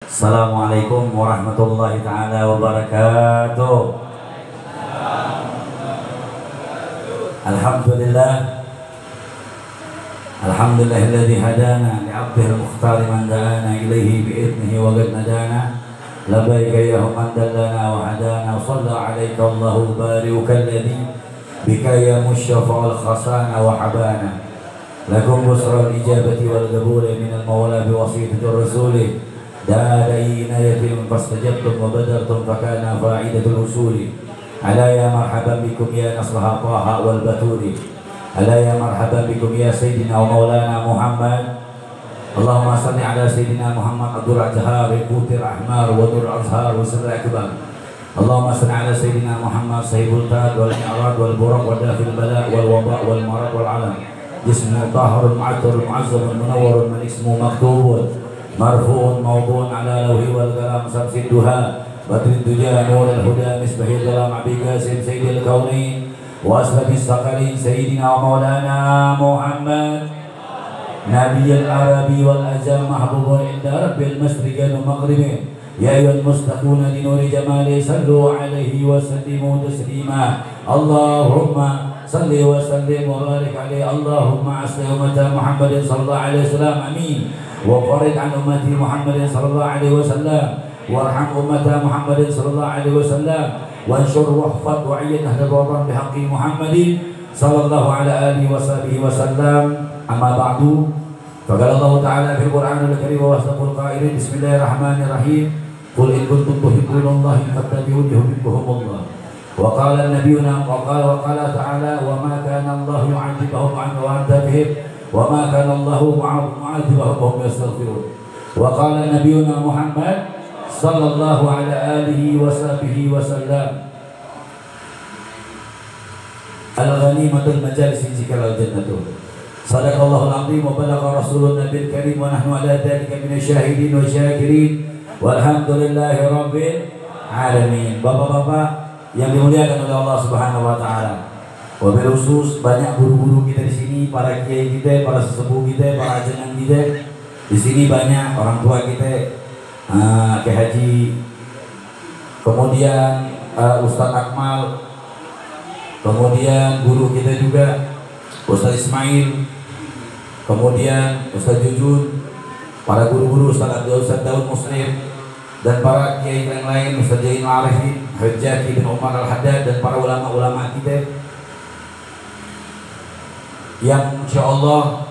Assalamualaikum warahmatullahi ta'ala wabarakatuh. Alhamdulillah. Alhamdulillahilladzi hadana li'abdihi al-mukhtar man da'ana ilaihi bi'idnihi wa qad nadana. Labbaika ya man dallana wa hadana. Shalla 'alaika Allahu barika alladzi bika ya musyaffa al-khasana wa habana. Lakum busra al-ijabati wal qabuli min al-mawla bi wasitati rasulih. داعي عناية فاستجبتم وبدرتم فكان فائدة الوصول. ألا يا مرحبا بكم يا نصر طه والبتول. ألا يا مرحبا بكم يا سيدنا ومولانا محمد. اللهم صل على سيدنا محمد عبد الأزهار قوت الأحمار ونور الأزهار وسر الأكبر. اللهم صل على سيدنا محمد صاحب التاج والمعراج والبرق ودافع البلاء والوباء والمرض والعلم. جسمه طاهر المعطر المعظم المنور من اسمه مكتوب مرفوع موضوع على لوح والقلم شمس الدهى بدر الدجى نور الهدى مصباح الظلام أبي قاسم سيد الكونين وأشرف الثقلين سيدنا ومولانا محمد نبي العربي والأجل محبوب عند رب المشرقين والمغربين. يا أيها المستقون لنور جماله صلوا عليه وسلموا تسليما. اللهم صل وسلم وبارك عليه. اللهم أصلح أمة محمد صلى الله عليه وسلم آمين. وفرج عن أمة محمد صلى الله عليه وسلم وارحم أمة محمد صلى الله عليه وسلم وانشر واحفظ وعيد أهل الوطن بحق محمد صلى الله على آله وصحبه وسلم. أما بعد فقال الله تعالى في القرآن الكريم وأصدق القائلين بسم الله الرحمن الرحيم قل إن كنتم تحبون الله فاتبعوني يحببكم الله. وقال نبينا وقال تعالى وما كان الله يعذبهم وأنت بهم وما كان الله معذبهم وهم يستغفرون. وقال نبينا محمد صلى الله على آله وصحبه وسلم الغنيمة المجالس جكال الجنة. صدق الله العظيم وبلغ رسول النبي الكريم ونحن على ذلك من الشاهدين والشاكرين والحمد لله رب العالمين. Bapak-bapak yang dimuliakan oleh Allah Subhanahu wa taala. Wabil khusus banyak guru-guru kita di sini, para kiai kita, para sesepuh kita, para ajengan kita. Di sini banyak orang tua kita, Kiai Haji, kemudian Ustadz Akmal, kemudian guru kita juga Ustadz Ismail, kemudian Ustadz Jujun, para guru-guru Ustadz Daud Muslim, dan para kiai yang lain, Ustadz Jain Arifin, Hujjaki bin Umar Al-Haddad, dan para ulama-ulama kita yang insya Allah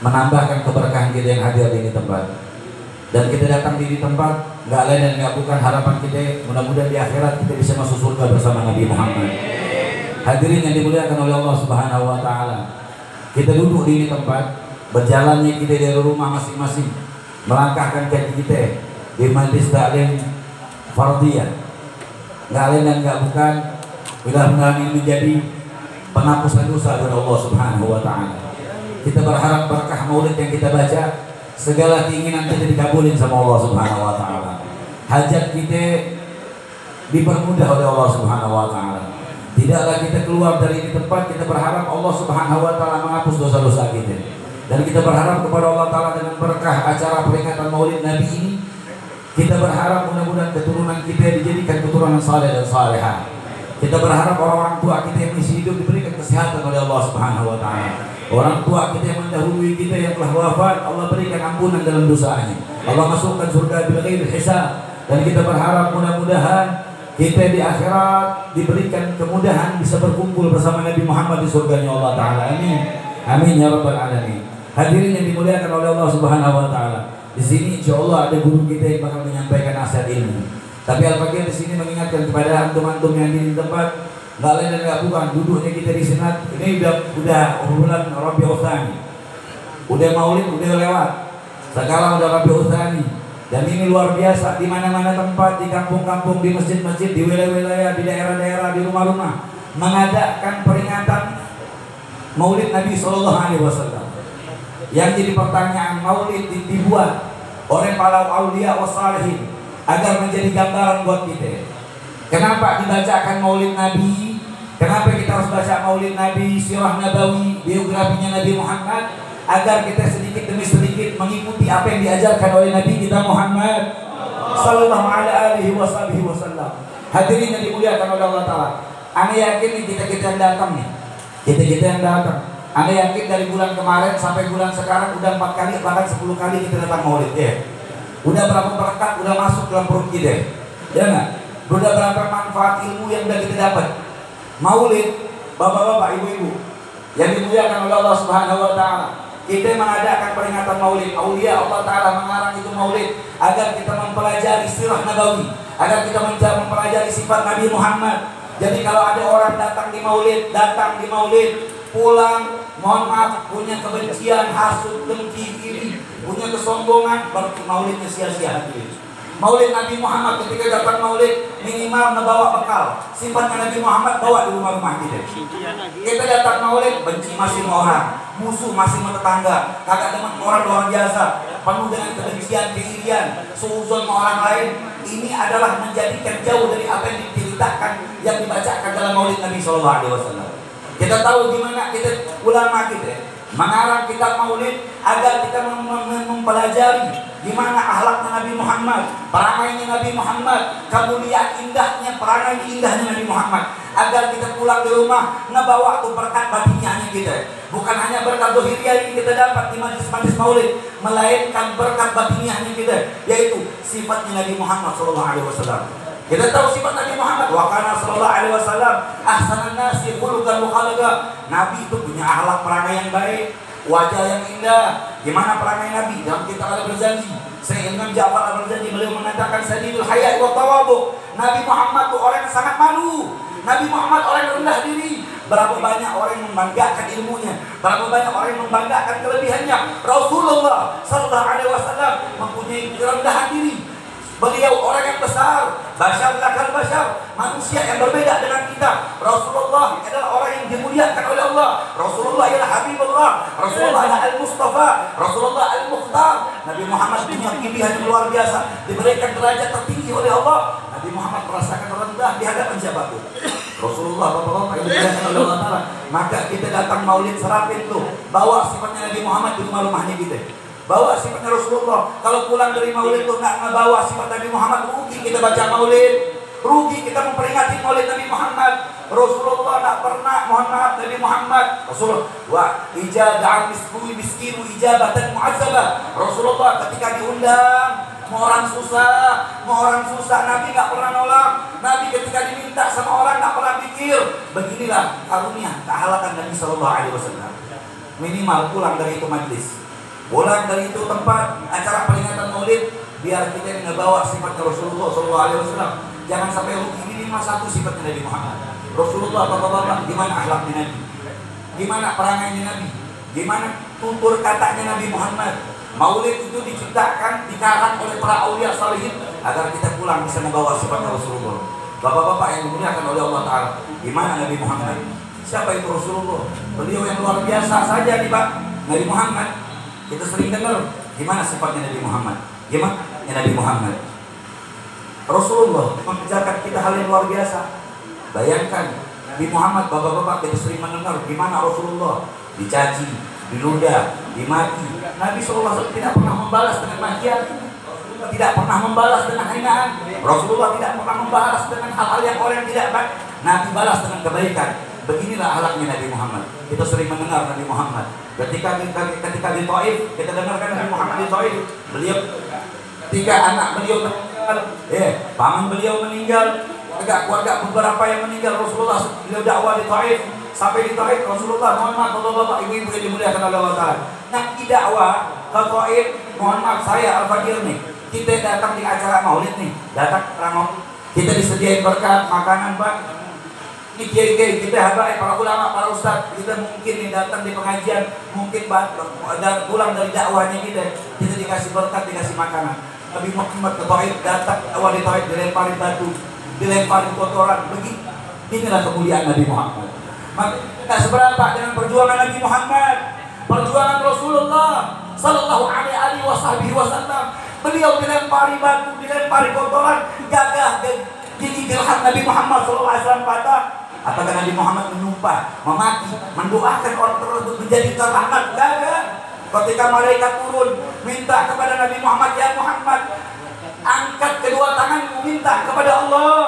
menambahkan keberkahan kita yang hadir di tempat. Dan kita datang di tempat nggak lain dan nggak bukan harapan kita, mudah-mudahan di akhirat kita bisa masuk surga bersama Nabi Muhammad. Hadirin yang dimuliakan oleh Allah Subhanahu wa taala. Kita duduk di tempat, berjalannya kita dari rumah masing-masing, melangkahkan kaki kita di majlis taklim fardhiyah. Nggak lain dan nggak bukan, mudah-mudahan ini menjadi penghapusan dosa dari Allah Subhanahu wa taala. Kita berharap berkah maulid yang kita baca, segala keinginan kita dikabulin sama Allah Subhanahu wa taala. Hajat kita dipermudah oleh Allah Subhanahu wa taala. Tidaklah kita keluar dari ini tempat, kita berharap Allah Subhanahu wa taala menghapus dosa-dosa kita. Dan kita berharap kepada Allah taala dengan berkah acara peringatan Maulid Nabi ini, kita berharap mudah-mudahan keturunan kita dijadikan keturunan saleh dan salehah. Kita berharap orang-orang tua kita yang masih hidup diberikan kesehatan oleh Allah Subhanahu wa taala. Orang tua kita yang mendahului kita yang telah wafat, Allah berikan ampunan dalam dosanya. Allah masukkan surga bil ghairi hisab. Dan kita berharap mudah-mudahan kita di akhirat diberikan kemudahan bisa berkumpul bersama Nabi Muhammad di surganya Allah taala. Amin. Amin ya rabbal alamin. Hadirin yang dimuliakan oleh Allah Subhanahu wa taala. Di sini insyaallah ada guru kita yang bakal menyampaikan nasihat ilmu. Tapi Al-Fakir di sini mengingatkan kepada antum-antum yang di tempat, nggak lain dan nggak bukan duduknya kita di senat. Ini udah bulan Rabiul Tsani, udah Maulid udah lewat. Sekarang udah Rabiul Tsani, dan ini luar biasa. Di mana-mana tempat, di kampung-kampung, di masjid-masjid, di wilayah-wilayah, di daerah-daerah, di rumah-rumah mengadakan peringatan Maulid Nabi Sallallahu Alaihi Wasallam. Yang jadi pertanyaan, Maulid dibuat oleh para aulia wassalihin agar menjadi gambaran buat kita. Kenapa dibacakan Maulid Nabi? Kenapa kita harus baca Maulid Nabi, sirah Nabawi, biografinya Nabi Muhammad? Agar kita sedikit demi sedikit mengikuti apa yang diajarkan oleh Nabi kita Muhammad sallallahu alaihi wasallam. Hadirin yang dimuliakan oleh Allah Ta'ala, anda yakin nih kita yang datang nih, kita yang datang. Anda yakin dari bulan kemarin sampai bulan sekarang udah 4 kali bahkan 10 kali kita datang maulid ya? Udah berapa berkat udah masuk dalam perut kita? Ya nggak? Udah berapa manfaat ilmu yang udah kita dapat? Maulid, bapak-bapak, ibu-ibu yang dimuliakan oleh Allah Subhanahu Wa Ta'ala, kita mengadakan peringatan maulid. Aulia Allah Ta'ala mengarang itu maulid agar kita mempelajari sirah nabawi, agar kita mempelajari sifat Nabi Muhammad. Jadi kalau ada orang datang di maulid, pulang, mohon maaf, punya kebencian, hasud, dengki, iri, punya kesombongan, berarti maulidnya sia-sia. Maulid Nabi Muhammad, ketika datang maulid minimal membawa bekal. Sifatnya Nabi Muhammad bawa di rumah-rumah kita. Kita datang maulid benci masih sama orang, musuh masih sama tetangga, kagak demen orang luar biasa, penuh dengan kebencian, keirian, suuzon sama orang lain. Ini adalah menjadikan jauh dari apa yang diceritakan, yang dibacakan dalam maulid Nabi SAW. Kita tahu gimana kita ulama kita mengarang kitab maulid agar kita mempelajari gimana akhlaknya Nabi Muhammad, perangainya Nabi Muhammad, kemuliaan indahnya, perangai indahnya Nabi Muhammad, agar kita pulang di rumah ngebawa tuh berkat batiniahnya kita. Bukan hanya berkat dohiriyah yang kita dapat di majlis-majlis maulid, melainkan berkat batiniahnya kita, yaitu sifatnya Nabi Muhammad SAW. Kita tahu sifat Nabi Muhammad, wa kana sallallahu alaihi wasallam ahsanan nasi khuluqan wa khalaqa. Nabi itu punya akhlak perangai yang baik, wajah yang indah. Gimana perangai Nabi? Dalam kitab Al-Barzanji, Sayyid Imam Ja'far Al-Barzanji beliau mengatakan sadidul haya wa tawadhu. Nabi Muhammad itu orang yang sangat malu. Nabi Muhammad orang yang rendah diri. Berapa banyak orang yang membanggakan ilmunya, berapa banyak orang yang membanggakan kelebihannya. Rasulullah sallallahu alaihi wasallam mempunyai kerendahan diri. Beliau orang yang besar, bashar lakal bashar, manusia yang berbeda dengan kita. Rasulullah adalah orang yang dimuliakan oleh Allah. Rasulullah adalah Habibullah, Rasulullah adalah Al-Mustafa, Rasulullah Al-Mukhtar. Nabi Muhammad punya pilihan yang luar biasa, diberikan derajat tertinggi oleh Allah. Nabi Muhammad merasakan rendah di hadapan siapapun. Rasulullah, bapak-bapak yang dimuliakan oleh Allah Ta'ala. Maka kita datang maulid serapin tuh, bawa sifatnya Nabi Muhammad di rumah-rumahnya kita. Bawa sifatnya Rasulullah. Kalau pulang dari maulid itu nggak ngebawa sifat Nabi Muhammad, rugi kita baca maulid, rugi kita memperingati maulid Nabi Muhammad. Rasulullah tak pernah, mohon maaf, Nabi Muhammad Rasulullah wa ijabah miskinu ijabatan mu'azzabah. Rasulullah ketika diundang mau orang susah, Nabi nggak pernah nolak. Nabi ketika diminta sama orang nggak pernah pikir. Beginilah karunia keakhlakan Nabi Sallallahu Alaihi Wasallam. Minimal pulang dari itu majlis, pulang dari itu tempat acara peringatan maulid, biar kita ngebawa sifatnya Rasulullah SAW. Jangan sampai rugi. Minimal satu sifatnya Nabi Muhammad. Rasulullah, bapak-bapak, gimana akhlaknya Nabi, gimana perangainya Nabi, gimana tutur katanya Nabi Muhammad. Maulid itu diciptakan, dikarang oleh para aulia salihin agar kita pulang bisa membawa sifatnya Rasulullah. Bapak-bapak yang dimuliakan oleh Allah Ta'ala, gimana Nabi Muhammad? Siapa itu Rasulullah? Beliau yang luar biasa saja nih Pak, Nabi Muhammad. Kita sering dengar gimana sifatnya Nabi Muhammad, gimana Nabi Muhammad. Rasulullah mengajarkan kita hal yang luar biasa. Bayangkan Nabi Muhammad, bapak-bapak, kita sering mendengar gimana Rasulullah dicaci, diludah, dimaki. Nabi SAW tidak pernah membalas dengan makian, tidak pernah membalas dengan hinaan. Rasulullah tidak pernah membalas dengan hal-hal yang orang tidak baik. Nabi balas dengan kebaikan. Beginilah akhlaknya Nabi Muhammad. Kita sering mendengar Nabi Muhammad. Ketika di Taif, kita dengarkan Nabi Muhammad di Taif. Beliau ketika anak beliau meninggal, paman beliau meninggal, keluarga beberapa yang meninggal, Rasulullah beliau dakwah di Taif. Sampai di Taif, Rasulullah, mohon maaf bapak-bapak, ibu-ibu yang dimuliakan oleh Allah Ta'ala, nak dakwah ke Taif, mohon maaf saya Al-Fadhil nih, kita datang di acara maulid nih, datang ramah, kita disediain berkat makanan Pak. Ini kiai-kiai kita, habaib, para ulama, para ustaz, kita mungkin nih datang di pengajian, mungkin dan pulang dari dakwahnya kita dikasih berkat, dikasih makanan. Nabi Muhammad ke Taif, datang awal di Taif, dilemparin batu, dilemparin kotoran, begitu. Inilah kemuliaan Nabi Muhammad. Maka tidak seberapa dengan perjuangan Nabi Muhammad, perjuangan Rasulullah Sallallahu Alaihi Wasallam. Beliau dilempari batu, dilempari kotoran, gagah gigi gerham Nabi Muhammad SAW patah. Apakah Nabi Muhammad menumpah, memaki, mendoakan orang tersebut menjadi terangkat? Gagah. Ketika malaikat turun minta kepada Nabi Muhammad, ya Muhammad, angkat kedua tanganmu minta kepada Allah.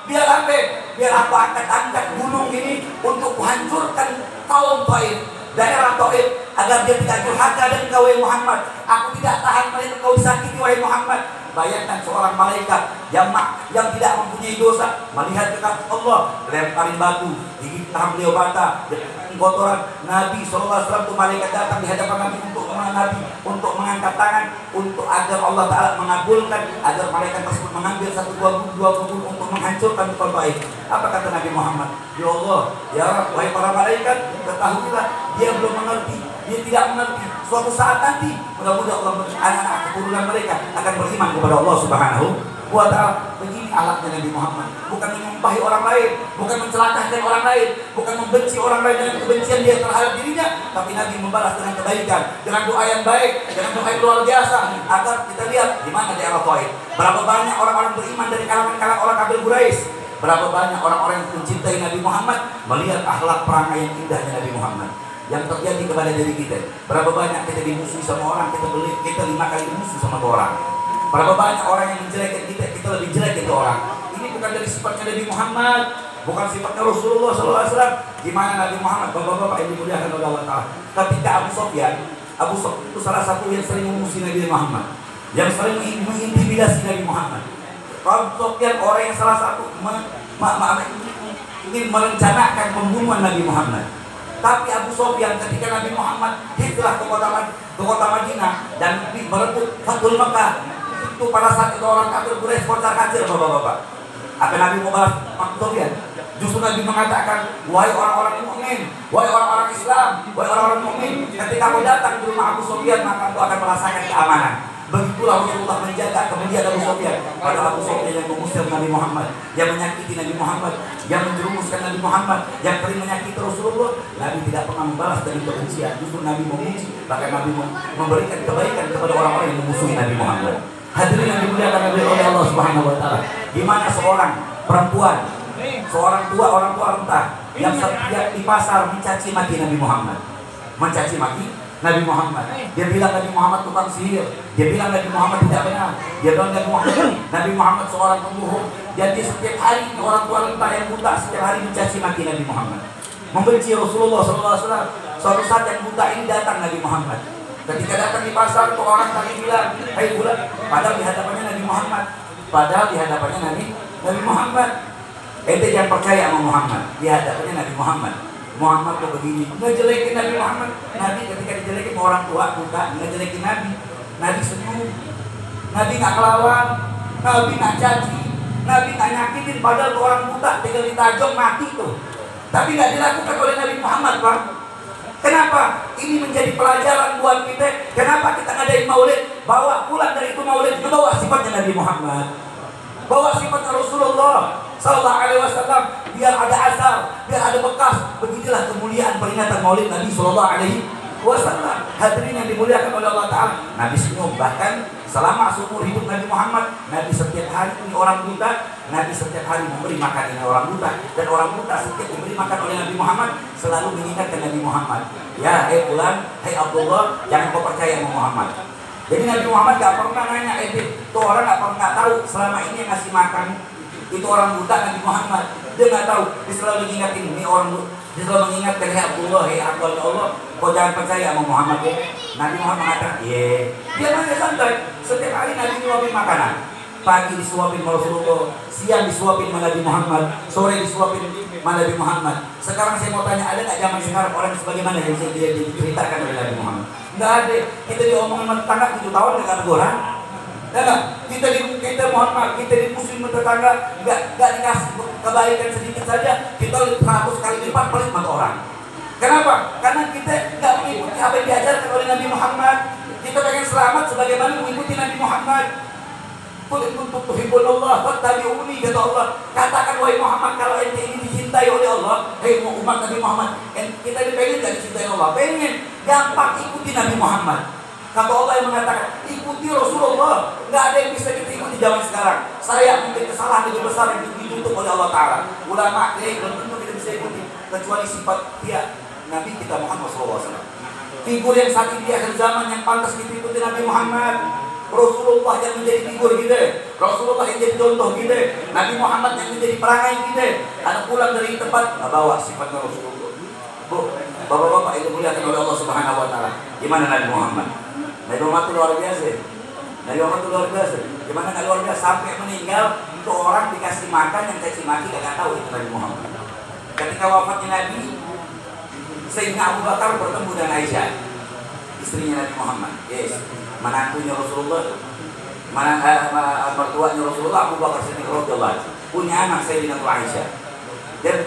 Biar apa? Biar aku angkat gunung ini untuk kuhancurkan kaum Taif, daerah Taif, agar dia tidak durhaka dan engkau wahai Muhammad. Aku tidak tahan melihat engkau disakiti wahai Muhammad. Bayangkan seorang malaikat yang tidak mempunyai dosa melihat dekat Allah, lemparin batu, gigit tangan beliau bata, kotoran Nabi SAW itu malaikat datang di hadapan Nabi untuk mengangkat tangan untuk agar Allah Ta'ala mengabulkan, agar malaikat tersebut mengambil satu dua kubur untuk menghancurkan kaum Taif. Apa kata Nabi Muhammad? Ya Allah, ya Rabb, wahai para malaikat, ketahuilah dia belum mengerti, dia tidak mengerti. Suatu saat nanti mudah-mudahan Allah anak-anak keturunan mereka akan beriman kepada Allah Subhanahu wa Ta'ala. Begini alatnya Nabi Muhammad, bukan menyumpahi orang lain, bukan mencelakakan orang lain, bukan membenci orang lain dengan kebencian dia terhadap dirinya, tapi Nabi membalas dengan kebaikan, dengan doa yang baik, dengan doa yang luar biasa, agar kita lihat di mana daerah Taif. Berapa banyak orang-orang beriman dari kalangan orang kafir Quraisy, berapa banyak orang-orang yang mencintai Nabi Muhammad melihat akhlak perangai yang indahnya Nabi Muhammad yang terjadi kepada diri kita. Berapa banyak kita dimusuhi sama orang, kita 5 kali dimusuhi sama orang. Berapa banyak orang yang menjelekkan kita lebih jelek itu orang. Ini bukan dari sifatnya Nabi Muhammad, bukan sifatnya Rasulullah SAW. Gimana Nabi Muhammad, bapak-bapak yang dimuliakan oleh Allah Ta'ala. Ketika Abu Sufyan itu salah satu yang sering memusuhi Nabi Muhammad, yang sering mengintimidasi Nabi Muhammad. Abu Sufyan orang yang salah satu ingin merencanakan pembunuhan Nabi Muhammad. Tapi Abu Sufyan ketika Nabi Muhammad hijrah ke kota Madinah dan merebut Fathul Mekah, itu pada saat itu orang kafir Quraisy kocar kacir bapak-bapak. Apa Nabi mau balas Abu Sufyan? Justru Nabi mengatakan, wahai orang-orang mukmin, wahai orang-orang Islam, wahai orang-orang mukmin, ketika kau datang ke rumah Abu Sufyan maka kau akan merasakan keamanan. Begitulah Rasulullah menjaga kemudian Abu Sufyan. Pada Abu Sufyan yang mengusir Nabi Muhammad, yang menyakiti Nabi Muhammad, yang menjerumuskan Nabi Muhammad, yang sering menyakiti Rasulullah, Nabi tidak pernah membalas dari kebencian. Justru Nabi memuji, bahkan Nabi memberikan kebaikan kepada orang-orang yang memusuhi Nabi Muhammad. Hadirin yang dimuliakan oleh Allah Subhanahu wa Ta'ala. Gimana seorang perempuan, seorang tua, orang tua renta yang setiap di pasar mencaci maki Nabi Muhammad, mencaci maki Nabi Muhammad. Dia bilang Nabi Muhammad tukang sihir. Dia bilang Nabi Muhammad tidak benar. Dia bilang Nabi Muhammad seorang pembohong. Jadi setiap hari orang tua renta yang buta setiap hari mencaci maki Nabi Muhammad, membenci Rasulullah SAW. Suatu saat yang buta ini datang Nabi Muhammad. Ketika datang di pasar, tuh orang tadi bilang, "Hai bulan," padahal di hadapannya Nabi Muhammad. Padahal di hadapannya Nabi Muhammad. Ente jangan percaya sama Muhammad. Di hadapannya Nabi Muhammad. Muhammad tuh begini, ngejelekin Nabi Muhammad. Nabi ketika dijelekin orang tua buta, ngejelekin Nabi. Nabi senyum. Nabi nggak kelawan. Nabi nggak caci. Nabi nggak nyakitin. Padahal tuh orang buta tinggal ditajam mati tuh. Tapi nggak dilakukan oleh Nabi Muhammad, Pak. Kenapa? Ini menjadi pelajaran buat kita. Kenapa kita ngadain maulid? Bawa pulang dari itu maulid, bawa sifatnya Nabi Muhammad, bawa sifatnya Rasulullah Sallallahu Alaihi Wasallam. Biar ada asar, biar ada bekas. Beginilah kemuliaan peringatan maulid Nabi Sallallahu Alaihi Wasallam. Hadirin yang dimuliakan oleh Allah Ta'ala. Nabi senyum. Bahkan selama seumur hidup Nabi Muhammad, Nabi setiap hari ini orang buta, Nabi setiap hari memberi makan ini orang buta, dan orang buta setiap memberi makan oleh Nabi Muhammad selalu mengingatkan Nabi Muhammad, ya hai Fulan, hai Abdullah, jangan kau percaya sama Muhammad. Jadi Nabi Muhammad gak pernah nanya, tuh orang gak pernah tahu selama ini yang ngasih makan itu orang buta Nabi Muhammad. Dia gak tahu, dia selalu mengingatkan ini orang buta. Dia selalu mengingatkan, hai Abdullah, hai Allah, kau jangan percaya sama Muhammad ya. Nabi Muhammad mengatakan, dia nanya santai. Setiap hari Nabi nyuapin makanan. Pagi disuapin Rasulullah, siang disuapin Nabi Muhammad, sore disuapin Nabi Muhammad. Sekarang saya mau tanya, ada nggak zaman sekarang orang sebagaimana yang saya diceritakan oleh Nabi Muhammad? Nggak ada. Kita diomongin tetangga 7 tahun nggak teguran. Ya, kita mohon maaf, kita di muslim tetangga nggak dikasih kebaikan sedikit saja, kita 100 kali lipat pelit mata orang. Kenapa? Karena kita nggak mengikuti apa yang diajarkan oleh Nabi Muhammad. Kita pengen selamat sebagaimana mengikuti Nabi Muhammad. Qul in kuntum tuhibbunallah fattabi'uni, kata Allah. Katakan wahai Muhammad, kalau ente ini dicintai oleh Allah, hei umat Nabi Muhammad, kita ini pengen gak dicintai Allah? Pengen. Gampang ikuti Nabi Muhammad. Kata Allah yang mengatakan, ikuti Rasulullah. Gak ada yang bisa kita ikuti zaman sekarang. Saya mungkin kesalahan lebih besar yang ditutup oleh Allah Ta'ala. Ulama, belum tentu kita bisa ikuti kecuali sifat dia Nabi kita Muhammad SAW. Figur yang saat ini di akhir zaman yang pantas kita ikuti Nabi Muhammad. Rasulullah yang menjadi figur kita, Rasulullah yang jadi contoh kita, Nabi Muhammad yang menjadi perangai kita. Anak pulang dari tempat bawa sifatnya Rasulullah. Bu, bapak-bapak itu muliakan oleh Allah Subhanahu Wa Taala. Gimana Nabi Muhammad? Nabi Muhammad itu luar biasa. Nabi Muhammad itu luar biasa. Gimana nggak luar biasa? Sampai meninggal itu orang dikasih makan yang caci maki nggak tahu itu Nabi Muhammad. Ketika wafatnya Nabi, Sayyidina Abu Bakar bertemu dengan Aisyah, istrinya Nabi Muhammad. Yes, menantunya Rasulullah, mertuanya Rasulullah, Abu Bakar Siddiq radhiyallahu anhu, punya anak Sayyidina Aisyah. Dan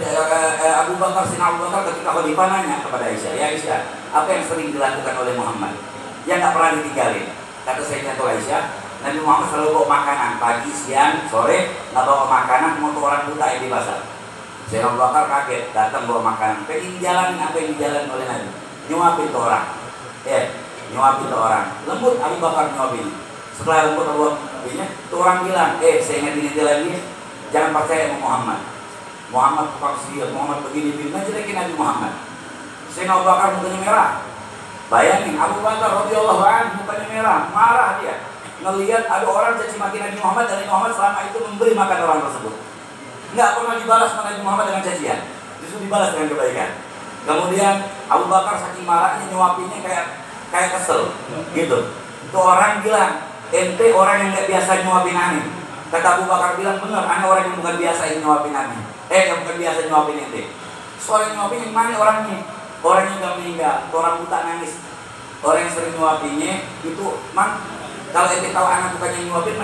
Abu Bakar Siddiq ketika khalifah nanya kepada Aisyah, ya Aisyah, apa yang sering dilakukan oleh Muhammad yang nggak pernah ditinggalin? Kata Sayyidina Aisyah, Nabi Muhammad selalu bawa makanan pagi, siang, sore, nggak bawa makanan untuk orang buta yang di pasar. Sayyidina Abu Bakar kaget, datang bawa makanan. Pengen jalanin apa yang dijalan oleh Nabi, nyuapin ke orang, nyuapin ke orang. Lembut Abu Bakar nyuapin. Setelah lembut Abu Bakar, tuh orang bilang, saya ingat lagi, jangan percaya sama Muhammad. Muhammad tukang sihir, Muhammad begini, ngejelekin Nabi Muhammad. Sayyidina Abu Bakar mukanya merah. Bayangin Abu Bakar radhiyallahu anhu mukanya merah, marah dia. Ngelihat ada orang caci maki Nabi Muhammad, dan Nabi Muhammad selama itu memberi makan orang tersebut. Nggak pernah dibalas Nabi Muhammad dengan cacian, justru dibalas dengan kebaikan. Kemudian Abu Bakar saking marahnya nyuapinnya kayak kesel, gitu. Itu orang bilang, ente orang yang nggak biasa nyuapin aneh. Kata Abu Bakar bilang, bener, aneh orang yang bukan biasa nyuapin aneh. Yang bukan biasa nyuapin ente. Soalnya nyuapin yang mana orangnya? Orang yang nggak meninggal, orang buta nangis. Orang yang sering nyuapinnya itu, kalau ente tahu anak bukan yang nyuapin,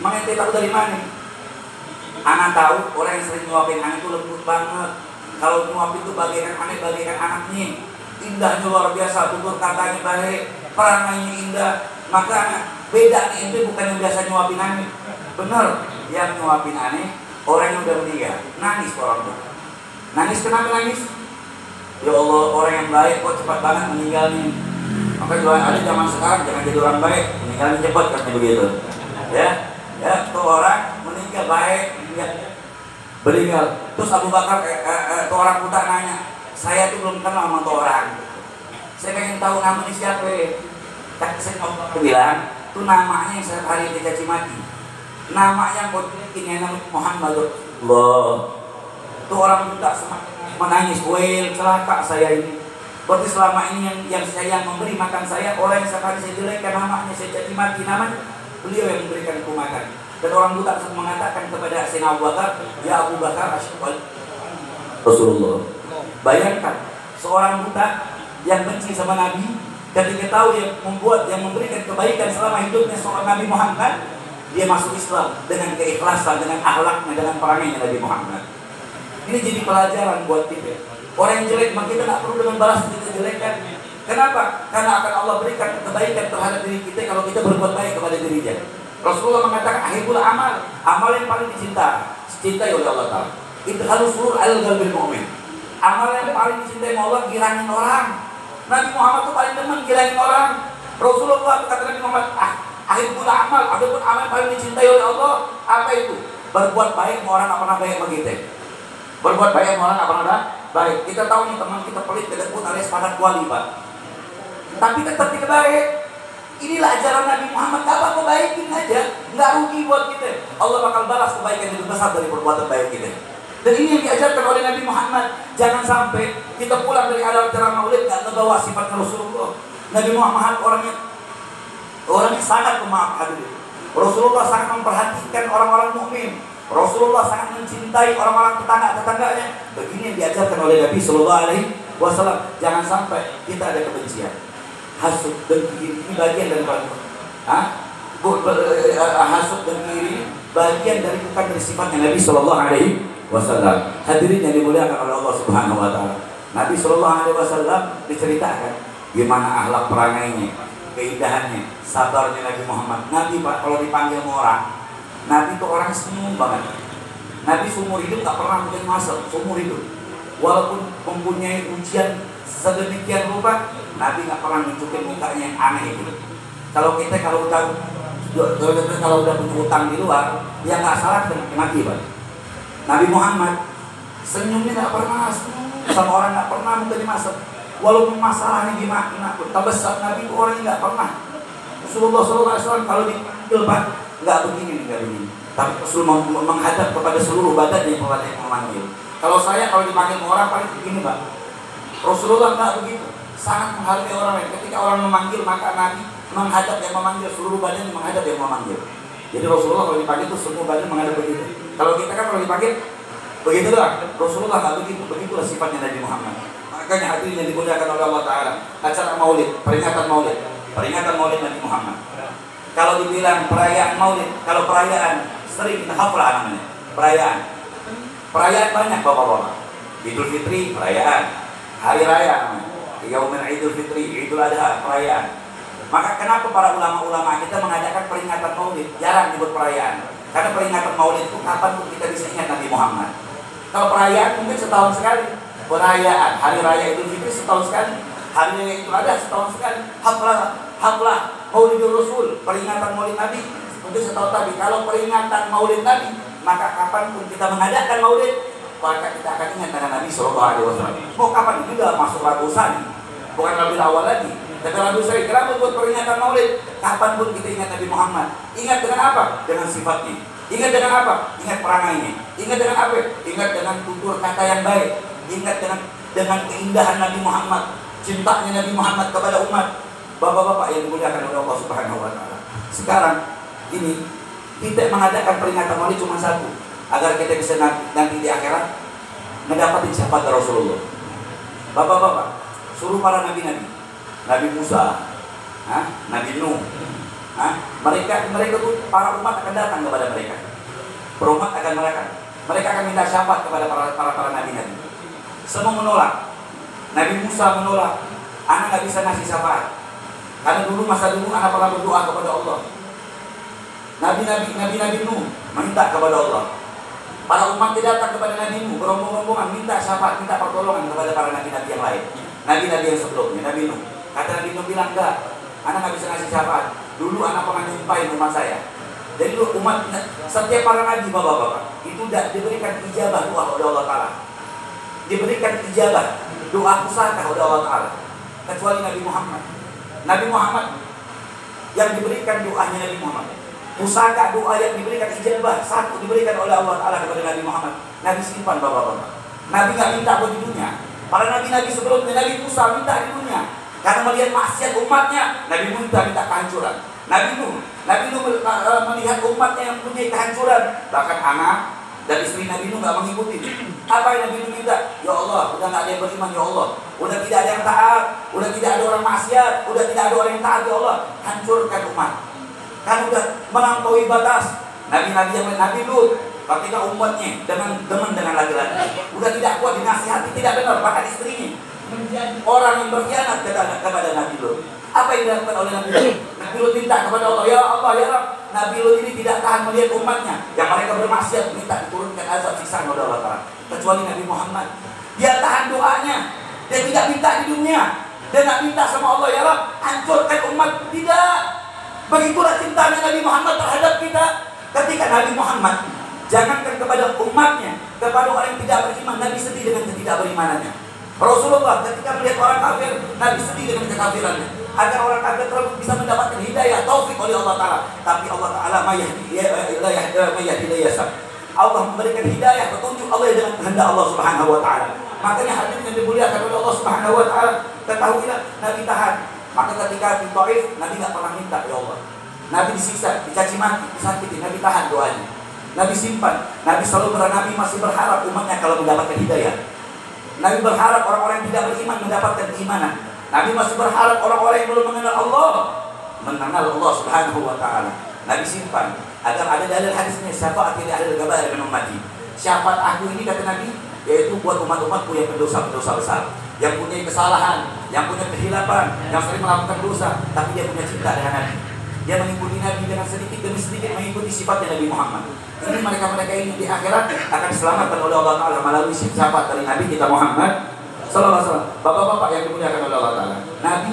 mang ente tahu dari mana? Anak tahu orang yang sering nyuapin anak itu lembut banget. Kalau nyuapin itu bagaikan aneh, bagaikan anaknya. Indahnya luar biasa, tutur katanya baik, perangainya indah. Maka beda nih, itu bukan yang biasa nyuapin aneh. Bener, yang nyuapin aneh orang yang udah meninggal. Nangis orang tuh. Nangis kenapa nangis? Ya Allah, orang yang baik kok cepat banget meninggalnya. Maka juga ada zaman sekarang jangan jadi orang baik, meninggalnya cepat katanya begitu. Ya, tuh orang meninggal baik. Meninggal. Terus Abu Bakar tuh orang buta nanya, saya tuh belum kenal sama tuh orang, saya pengen tahu namanya siapa. Saya bilang tuh namanya yang setiap hari dicaci maki, nama yang buat ini namanya Muhammad. Allah, tuh orang buta semakin menangis, well celaka saya ini. Berarti selama ini yang saya memberi makan saya, orang yang sekali saya jelekkan namanya, saya caci maki namanya, beliau yang memberikan aku makan. Dan orang buta mengatakan kepada Sayyidina Abu Bakar, ya Abu Bakar, asyhadu Rasulullah. Bayangkan seorang buta yang benci sama Nabi, ketika tahu yang memberikan kebaikan selama hidupnya seorang Nabi Muhammad, dia masuk Islam dengan keikhlasan, dengan akhlaknya, dengan perangainya Nabi Muhammad. Ini jadi pelajaran buat kita. Orang yang jelek, maka kita tidak perlu dengan balas kita jelekan. Kenapa? Karena akan Allah berikan kebaikan terhadap diri kita kalau kita berbuat baik kepada dirinya. Rasulullah mengatakan ahibbul amal yang paling dicintai oleh Allah Ta'ala itu harus surur al-qalbil mu'min. Amal yang paling dicintai oleh Allah girangin orang. Nabi Muhammad itu paling demen girangin orang. Rasulullah kata Nabi Muhammad, ahibbul amal, adapun amal yang paling dicintai oleh Allah apa itu? Berbuat baik sama orang nggak pernah baik sama kita. Berbuat baik sama orang nggak pernah baik. Kita tahu nih teman kita pelit, kedekut alias padat kuali Pak, tapi tetap kita baik. Inilah ajaran Nabi Muhammad, gak apa-apa baikin aja, nggak rugi buat kita. Allah bakal balas kebaikan yang lebih besar dari perbuatan baik kita. Dan ini yang diajarkan oleh Nabi Muhammad. Jangan sampai kita pulang dari acara maulid gak ngebawa sifat Rasulullah. Nabi Muhammad orangnya sangat pemaaf hadirin. Rasulullah sangat memperhatikan orang-orang mukmin. Rasulullah sangat mencintai orang-orang tetangga-tetangganya. Begini yang diajarkan oleh Nabi Sallallahu Alaihi Wasallam. Jangan sampai kita ada kebencian, hasud dan kiri, ini bagian dari hasud dan kiri bagian dari bukan dari sifatnya Nabi Sallallahu Alaihi Wasallam. Hadirin yang dimuliakan oleh Allah Subhanahu Wa Taala, Nabi Sallallahu Alaihi Wasallam diceritakan gimana akhlak perangainya, keindahannya, sabarnya Nabi Muhammad. Nabi Pak kalau dipanggil orang, Nabi itu orang senyum banget. Nabi seumur hidup tak pernah mungkin masuk seumur hidup, walaupun mempunyai ujian sedemikian rupa, Nabi nggak pernah nunjukin mukanya yang aneh gitu. Kalau udah punya utang di luar, dia nggak salah dan mati Pak. Nabi Muhammad senyumnya nggak pernah, sama orang nggak pernah mungkin masuk, walaupun masalahnya gimana pun. Tabasam Nabi itu orang yang nggak pernah Rasulullah SAW kalau dipanggil Pak, nggak begini, nggak begini. Tapi Rasul menghadap kepada seluruh badannya kepada yang memanggil. Kalau saya kalau dipanggil orang paling begini Pak. Rasulullah nggak begitu, sangat menghargai orang lain. Ketika orang memanggil maka Nabi menghadap yang memanggil, seluruh badannya menghadap yang memanggil. Jadi Rasulullah kalau dipanggil itu semua badan menghadap begitu. Kalau kita kan kalau dipanggil begitu doang. Rasulullah nggak begitu, begitulah sifatnya Nabi Muhammad. Makanya hadirin yang dimuliakan oleh Allah Taala, acara Maulid, peringatan Maulid Nabi Muhammad. Kalau dibilang perayaan Maulid, kalau perayaan sering kita hafal namanya. Perayaan banyak bapak-bapak. Idul Fitri perayaan, hari raya namanya. Yaumul Idul Fitri, Idul Adha perayaan. Maka kenapa para ulama-ulama kita mengadakan peringatan Maulid? Jarang dibuat perayaan. Karena peringatan Maulid itu kapan pun kita bisa ingat Nabi Muhammad. Kalau perayaan mungkin setahun sekali. Perayaan hari raya Idul Fitri setahun sekali. Hari raya Idul Adha setahun sekali. Haflah Maulidul Rasul, peringatan Maulid Nabi mungkin setahun tadi. Kalau peringatan Maulid Nabi, maka kapan pun kita mengadakan Maulid, maka kita akan ingat dengan Nabi Sallallahu Alaihi Wasallam. Mau kapan ini udah masuk Rabiul Tsani, bukan Rabiul Awal lagi. Tapi Rabiul Tsani, kenapa buat peringatan Maulid? Kapan pun kita ingat Nabi Muhammad. Ingat dengan apa? Dengan sifatnya. Ingat dengan apa? Ingat perangainya. Ingat dengan apa? Ingat dengan tutur kata yang baik. Ingat dengan keindahan Nabi Muhammad, cintanya Nabi Muhammad kepada umat. Bapak-bapak yang dimuliakan oleh Allah Subhanahu wa Ta'ala. Sekarang ini kita mengadakan peringatan Maulid cuma satu, agar kita bisa nanti di akhirat mendapatkan syafaat Rasulullah. Bapak-bapak, suruh para nabi-nabi, Nabi Musa, Nabi Nuh, mereka tuh para umat akan datang kepada mereka. Perumat akan mereka akan minta syafaat kepada para nabi-nabi. Semua menolak. Nabi Musa menolak, anak nggak bisa ngasih syafaat. Karena masa dulu anak pernah berdoa kepada Allah. Nabi Nuh minta kepada Allah. Para umat datang kepada Nabi Nuh berombong-rombongan minta syafaat, minta pertolongan kepada para nabi-nabi yang lain. Nabi-nabi yang sebelumnya, Nabi Nuh. Kata Nabi Nuh bilang, enggak, anak nggak bisa ngasih syafaat. Dulu anak pernah nyumpahin rumah saya. Jadi umat, setiap para nabi bapak-bapak itu diberikan ijabah doa oleh Allah Ta'ala. Diberikan ijabah doa pusaka oleh Allah Ta'ala. Kecuali Nabi Muhammad. Nabi Muhammad yang diberikan doanya Nabi Muhammad. Pusaka doa yang diberikan ijabah satu diberikan oleh Allah Ta'ala kepada Nabi Muhammad. Nabi simpan bapak-bapak. Nabi gak minta buat di dunia. Para nabi-nabi sebelumnya, Nabi Musa minta di dunia karena melihat maksiat umatnya. Nabi Musa minta kehancuran. Nabi Nuh melihat umatnya yang punya kehancuran. Bahkan anak dan istri Nabi Nuh gak mengikuti. Apa yang Nabi Nuh minta? Ya Allah, udah gak ada yang beriman ya Allah. Udah tidak ada yang taat. Udah tidak ada orang maksiat. Udah tidak ada orang yang taat ya Allah. Hancurkan umat. Kan udah melampaui batas. Nabi-nabi yang lain, Nabi Lut, ketika umatnya demen dengan laki-laki, udah tidak kuat dinasihati, tidak benar, bahkan istrinya menjadi orang yang berkhianat kepada Nabi Lut. Apa yang dilakukan oleh Nabi Lut? Nabi Lut minta kepada Allah, ya Allah, ya Rabb, Nabi Lut ini tidak tahan melihat umatnya yang mereka bermaksiat, minta diturunkan azab siksaan oleh Allah Ta'ala. Kecuali Nabi Muhammad, dia tahan doanya, dia tidak minta di dunia, dia tidak minta sama Allah, ya Rabb, hancurkan umat. Tidak. Begitulah cintanya Nabi Muhammad terhadap kita. Ketika Nabi Muhammad jangankan kepada umatnya, kepada orang yang tidak beriman, Nabi sedih dengan ketidakberimanannya. Rasulullah ketika melihat orang kafir, Nabi sedih dengan kekafirannya. Agar orang kafir terus bisa mendapatkan hidayah, taufik oleh Allah Ta'ala. Tapi Allah Ta'ala Allah memberikan hidayah, petunjuk Allah dengan kehendak Allah Subhanahu wa Ta'ala. Makanya hadirin yang dimuliakan oleh Allah Subhanahu wa Ta'ala, ketahuilah Nabi tahan. Maka ketika di Taif, Nabi nggak pernah minta ya Allah. Nabi disiksa, dicaci maki, disakiti, Nabi tahan doanya. Nabi simpan. Nabi Nabi masih berharap umatnya kalau mendapatkan hidayah. Nabi berharap orang-orang yang tidak beriman mendapatkan keimanan. Nabi masih berharap orang-orang yang belum mengenal Allah Allah Subhanahu wa Ta'ala. Nabi simpan agar ada dalil hadisnya, syafaat li ahli al-kabair min ummati. Syafaat aku ini kata Nabi yaitu buat umat-umatku yang berdosa-dosa besar, yang punya kesalahan, yang punya kehilapan, yang sering melakukan dosa, tapi dia punya cinta dengan Nabi. Dia mengikuti Nabi dengan sedikit demi sedikit mengikuti sifatnya Nabi Muhammad. Ini mereka-mereka ini di akhirat akan diselamatkan oleh Allah Ta'ala melalui syafaat dari Nabi kita Muhammad Sallallahu Alaihi Wasallam. Bapak-bapak yang dimuliakan oleh Allah Ta'ala, Nabi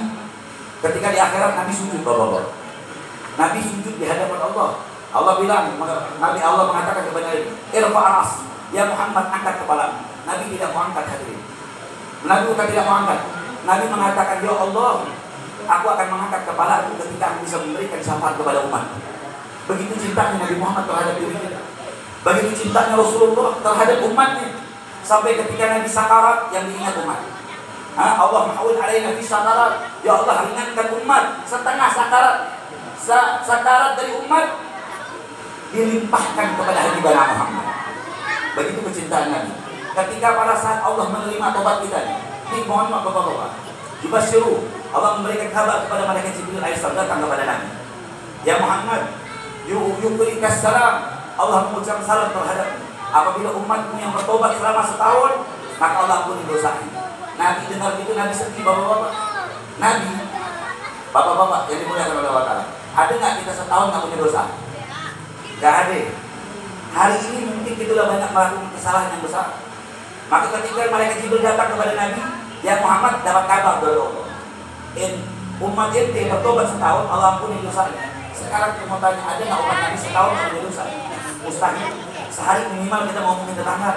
ketika di akhirat Nabi sujud bapak-bapak. Nabi sujud di hadapan Allah. Allah bilang, Nabi Allah mengatakan kepada Nabi, Irfa'as, ya Muhammad angkat kepala. Nabi tidak mau angkat hadirin. Nabi bukan tidak mau angkat. Nabi mengatakan, ya Allah, aku akan mengangkat kepala aku ketika aku bisa memberikan syafaat kepada umat. Begitu cintanya Nabi Muhammad terhadap diri kita. Begitu cintanya Rasulullah terhadap umatnya. Sampai ketika Nabi sakarat yang diingat umat. Allah mahawil alaina fi sakarat. Ya Allah, ringankan umat setengah sakarat. Sakarat dari umat dilimpahkan kepada Habibana Muhammad. Begitu kecintaan Nabi. Ketika pada saat Allah menerima tobat kita, ini mohon maaf Bapak-bapak, Yubasyiru, Allah memberikan kabar kepada malaikat Jibril alaihissalam datang kepada Nabi. Ya Muhammad, yubrikas salam. Allah mengucapkan salam terhadap apabila umatmu yang bertobat selama setahun, maka Allah ampuni dosanya. Nabi dengar itu, Nabi sedih. Bapak-bapak, Nabi, Bapak-bapak yang dimuliakan oleh Allah Ta'ala, ada nggak kita setahun nggak punya dosa? Nggak ada. Hari ini mungkin kita sudah banyak melakukan kesalahan yang besar. Maka ketika malaikat Jibril datang kepada Nabi, ya Muhammad dapat kabar dari Allah. Umat ente bertobat setahun, Allah ampuni dosanya. Sekarang kita mau tanya, ada nggak umat Nabi setahun nggak punya dosa? Mustahil. Sehari minimal kita ngomongin tetangga,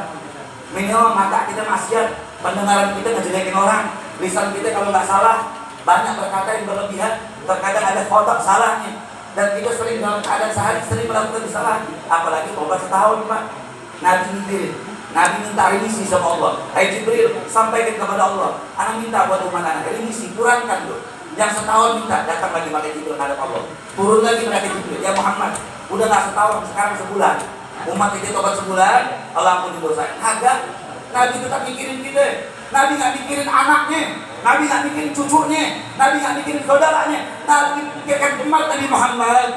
minimal mata kita maksiat, pendengaran kita ngejelekin orang, lisan kita kalau nggak salah banyak berkata yang berlebihan, terkadang ada kotak salahnya, dan kita sering dalam keadaan sehari sering melakukan kesalahan, apalagi tobat setahun Pak. Nabi mikir, Nabi minta remisi sama Allah. Hai Jibril, sampaikan kepada Allah, anak minta buat umat anak remisi, kurangkan tuh. Yang setahun minta, datang lagi malaikat Jibril menghadap Allah. Turun lagi malaikat Jibril, ya Muhammad, udah nggak setahun, sekarang sebulan. Umat kita tobat sebulan, Allah ampuni dosa. Agak, Nabi tetap mikirin kita. Nabi nggak mikirin anaknya, Nabi nggak mikirin cucunya, Nabi nggak mikirin saudaranya. Nabi mikirkan umat Nabi Muhammad.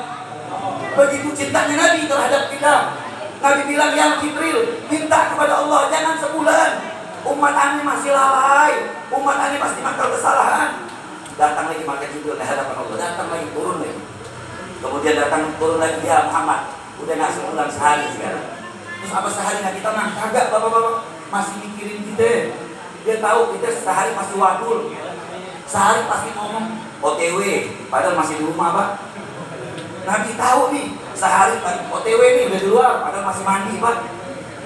Begitu cintanya Nabi terhadap kita. Nabi bilang, ya Jibril, minta kepada Allah jangan sebulan. Umat ini masih lalai, umat ini pasti mangkal kesalahan. Datang lagi malaikat Jibril di hadapan Allah, datang lagi, turun lagi. Kemudian datang turun lagi, ya Muhammad, udah nggak sebulan, sehari sekarang. Terus apa sehari nggak kita nang? Kagak Bapak-bapak, masih mikirin kita. Dia tahu kita sehari pasti wadul, sehari pasti ngomong OTW, padahal masih di rumah Pak. Nabi tahu nih, sehari OTW nih udah di luar, padahal masih mandi Pak.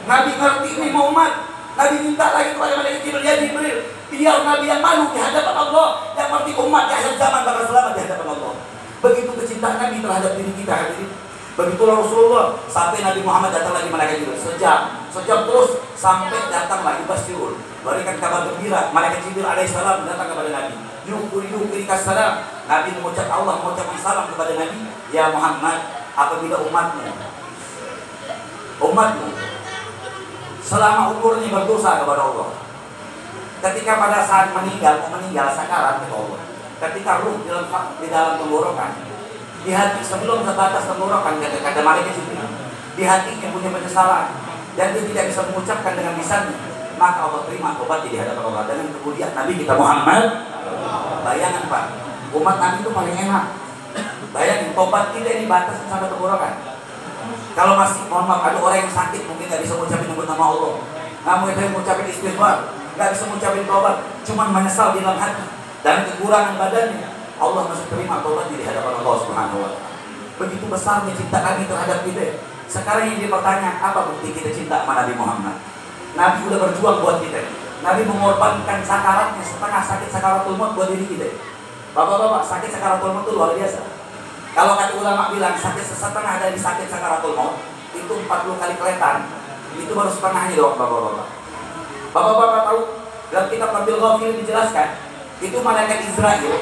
Nabi ngerti nih mau umat. Nabi minta lagi kepada malaikat Jibril, ya Jibril, biar Nabi yang malu di hadapan Allah, yang ngerti umat di akhir zaman bakal selamat di hadapan Allah. Begitu kecintaan Nabi terhadap diri kita hadirin. Begitulah Rasulullah, sampai Nabi Muhammad datang lagi malaikat Jibril sejam terus, sampai datang lagi Basyirul, berikan kabar gembira. Malaikat Jibril alaihissalam datang kepada Nabi. Yubrikas salam. Nabi mengucapkan salam kepada Nabi. Ya Muhammad, apabila umatmu selama umurnya berdosa kepada Allah, ketika pada saat meninggal sakarat kepada Allah, ketika ruh di dalam tenggorokan, di hati sebelum sebatas tenggorokan, kata malaikat Jibril, di hatinya punya penyesalan dan dia tidak bisa mengucapkan dengan lisannya, maka Allah terima tobatnya di hadapan Allah. Dan kemudian Nabi kita Muhammad, bayangan Pak, umat Nabi itu paling enak. Bayangin tobat kita ini batas sampai tenggorokan. Kalau masih, mohon maaf, ada orang yang sakit mungkin nggak bisa mengucapin nama Allah, nggak mau mengucapin istighfar, nggak bisa mengucapin tobat, cuman menyesal di dalam hati dan kekurangan badannya, Allah masih terima tobat di hadapan Allah Subhanahu wa Ta'ala. Begitu besarnya cinta Nabi terhadap kita. Sekarang yang dipertanya, apa bukti kita cinta sama Nabi Muhammad? Nabi udah berjuang buat kita. Nabi mengorbankan sakaratnya, setengah sakit sakaratul maut buat diri kita. Bapak-bapak, sakit sakaratul maut itu luar biasa. Kalau kata ulama bilang sakit setengah dari sakit sakaratul maut itu 40 kali keletan. Itu baru setengahnya doang Bapak-bapak. Bapak-bapak tahu dalam kitab Nabil Ghafir dijelaskan, itu malaikat Israel.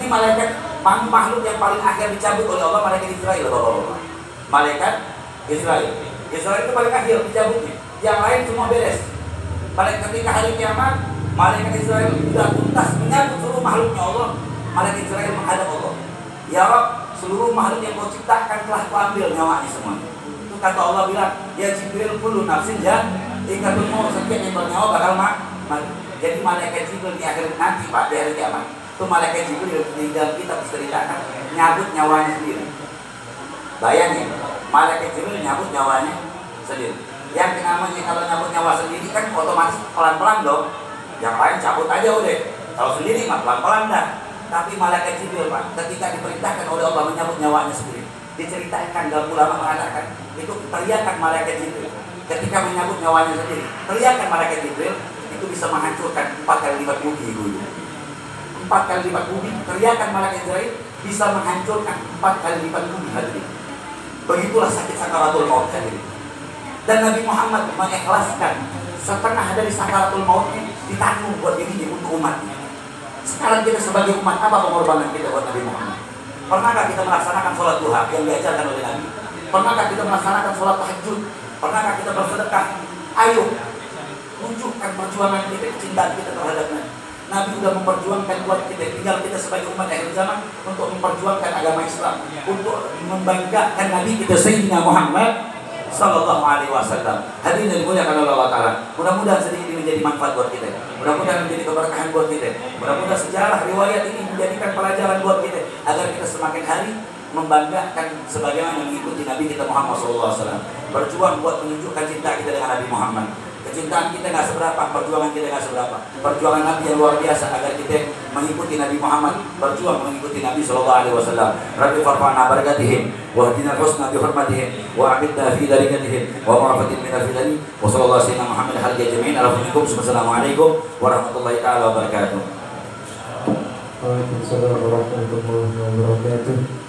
Ini malaikat makhluk yang paling akhir dicabut oleh Allah, malaikat Israel Bapak-bapak. Malaikat Israel. Israel itu paling akhir dicabutnya. Yang lain semua beres. Pada ketika hari kiamat, malaikat Israel sudah tuntas menyambut seluruh makhluknya Allah. Malaikat Israel menghadap Allah. Ya Rabb, seluruh makhluk yang kau ciptakan telah kuambil nyawanya semuanya. Itu kata Allah bilang, ya Jibril kullu nafsin ya, jika semua setiap yang bernyawa bakal mati. Jadi malaikat Jibril di akhir nanti Pak, di hari kiamat, itu malaikat Jibril di dalam kitab diceritakan nyabut nyawanya sendiri. Bayangin, malaikat Jibril nyabut nyawanya sendiri. Yang namanya kalau nyabut nyawa sendiri kan otomatis pelan-pelan dong. Yang lain cabut aja udah. Kalau sendiri mah pelan-pelan dah. Tapi malaikat Jibril Pak, ketika diperintahkan oleh Allah menyambut nyawanya sendiri, diceritakan dalam ulama mengatakan itu teriakan malaikat Jibril ketika menyambut nyawanya sendiri. Teriakan malaikat Jibril itu bisa menghancurkan 4 kali lipat bumi dulu. 4 4 kali lipat bumi. Teriakan malaikat Israel bisa menghancurkan 4 kali lipat bumi. Hadirin, begitulah sakit sakaratul maut hadirin. Dan Nabi Muhammad mengikhlaskan setengah dari sakaratul mautnya ditanggung buat dirinya untuk umatnya. Sekarang kita sebagai umat, apa pengorbanan kita buat Nabi Muhammad? Pernahkah kita melaksanakan sholat duha yang diajarkan oleh Nabi? Pernahkah kita melaksanakan sholat tahajud? Pernahkah kita bersedekah? Ayo, tunjukkan perjuangan kita, kecintaan kita terhadap Nabi. Nabi sudah memperjuangkan buat kita, tinggal kita sebagai umat akhir zaman untuk memperjuangkan agama Islam, untuk membanggakan Nabi kita Sayyidina Muhammad Sallallahu Alaihi Wasallam. Hadirin yang dimuliakan oleh Allah Ta'ala, mudah-mudahan sedikit ini menjadi manfaat buat kita, mudah-mudahan menjadi keberkahan buat kita, mudah-mudahan sejarah riwayat ini menjadikan pelajaran buat kita, agar kita semakin hari membanggakan sebagaimana mengikuti Nabi kita Muhammad SAW. Berjuang buat menunjukkan cinta kita dengan Nabi Muhammad. Kecintaan kita nggak seberapa, perjuangan kita nggak seberapa. Perjuangan Nabi yang luar biasa agar kita mengikuti Nabi Muhammad, berjuang mengikuti Nabi SAW. Rabbi farfa'na barakatihim, wa hadina husna bi hurmatihim, wa abidna fi darikatihim, wa ma'afatin min al-fidani, wa sallallahu sayyidina Muhammad halga jami'in. Assalamualaikum warahmatullahi ta'ala wabarakatuh. Waalaikumsalam warahmatullahi wabarakatuh.